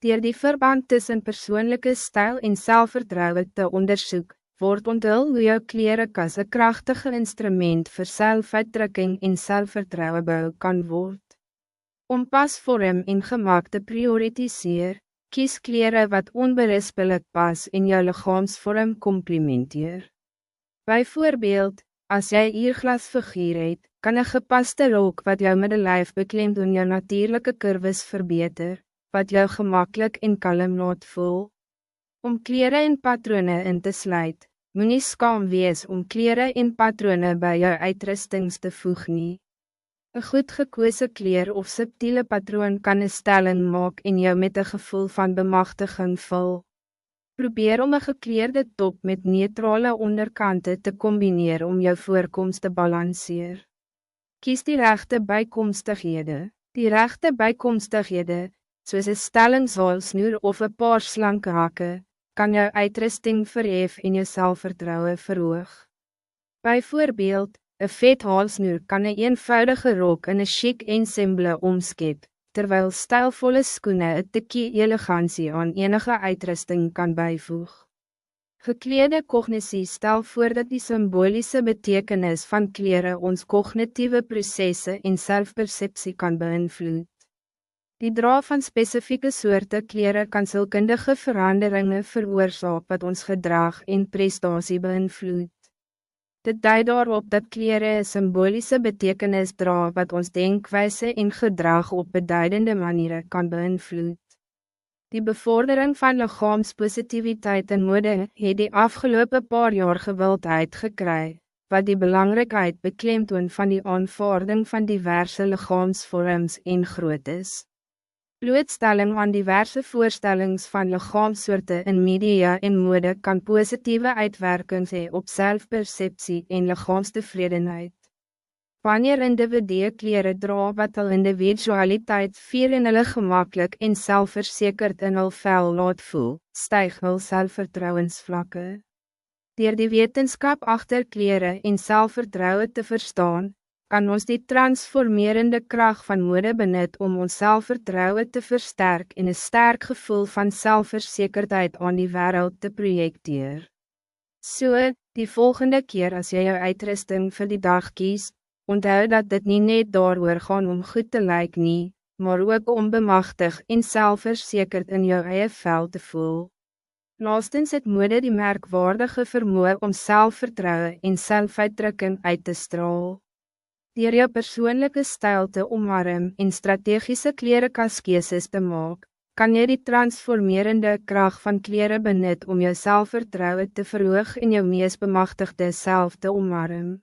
Deur die verband tussen persoonlijke stijl en zelfvertrouwen te onderzoek, wordt onthul hoe jou klerekas een krachtige instrument voor zelfuitdrukking en zelfvertrouwen bou kan word. Om pasvorm en gemaak te prioritiseer, kies kleren wat onberispelijk pas en jou lichaamsvorm complimenteer. Bijvoorbeeld, als jij ierglasfiguur het, kan een gepaste rok wat jou middenlijf beklemt doen jou natuurlijke curves verbeter, wat jou gemakkelijk en kalm laat voel. Om kleren en patronen in te sluit, moenie skaam wees om kleren en patronen bij jou uitrustings te voeg nie. Een goed gekose kleer of subtiele patroon kan een stelling maak en jou met een gevoel van bemachtiging vul. Probeer om een gekleurde top met neutrale onderkante te combineren om jou voorkoms te balanceer. Kies die rechte bijkomstighede. Die rechte bijkomstighede, soos een stellingshalsnoer of een paar slanke hakke, kan jou uitrusting verhef en jou selfvertrouwen verhoog. Bijvoorbeeld, een vet halsnoer kan een eenvoudige rok in een chic ensemble omskep, terwijl stijlvolle skoene een tikkie elegantie aan enige uitrusting kan bijvoeg. Geklede cognitie stel voor dat die symbolische betekenis van kleren ons cognitieve processen en zelfperceptie kan beïnvloed. Die dra van specifieke soorte kleren kan sielkundige veranderingen veroorzaak wat ons gedrag en prestatie beïnvloed. Dit dui daarop dat kleren een symbolische betekenis dra wat ons denkwijze en gedrag op beduidende manieren kan beïnvloed. Die bevordering van lichaamspositiviteit en mode het die afgelopen paar jaar gewildheid gekry, wat die belangrijkheid beklemtoon van die aanvaarding van diverse lichaamsvorms en groottes. Blootstelling aan diverse voorstellings van lichaamsoorte in media en mode kan positieve uitwerkings hê op zelfperceptie en lichaamstevredenheid. Wanneer individue kleren dra wat hul individualiteit vier en hulle gemakkelijk en selfverzekerd in hul vel laat voel, styg hul selfvertrouwensvlakke. Deur die wetenskap achter kleren en selfvertrouwen te verstaan, kan ons die transformerende kracht van mode benut om ons selfvertrouwen te versterken en een sterk gevoel van zelfverzekerdheid aan die wereld te projecteer. So, die volgende keer als jy jou uitrusting vir die dag kies, onthou dat dit nie net daaroor gaan om goed te lyk nie, maar ook om bemachtig en zelfverzekerd in jou eie vel te voel. Laastens het mode die merkwaardige vermoë om zelfvertrouwen en selfuitdrukking uit te straal. Deur jou persoonlijke stijl te omarm en strategische klerenkaskeses te maak, kan jy die transformerende kracht van kleren benut om jou selfvertrouwen te verhoog en jou mees bemachtigde self te omarm.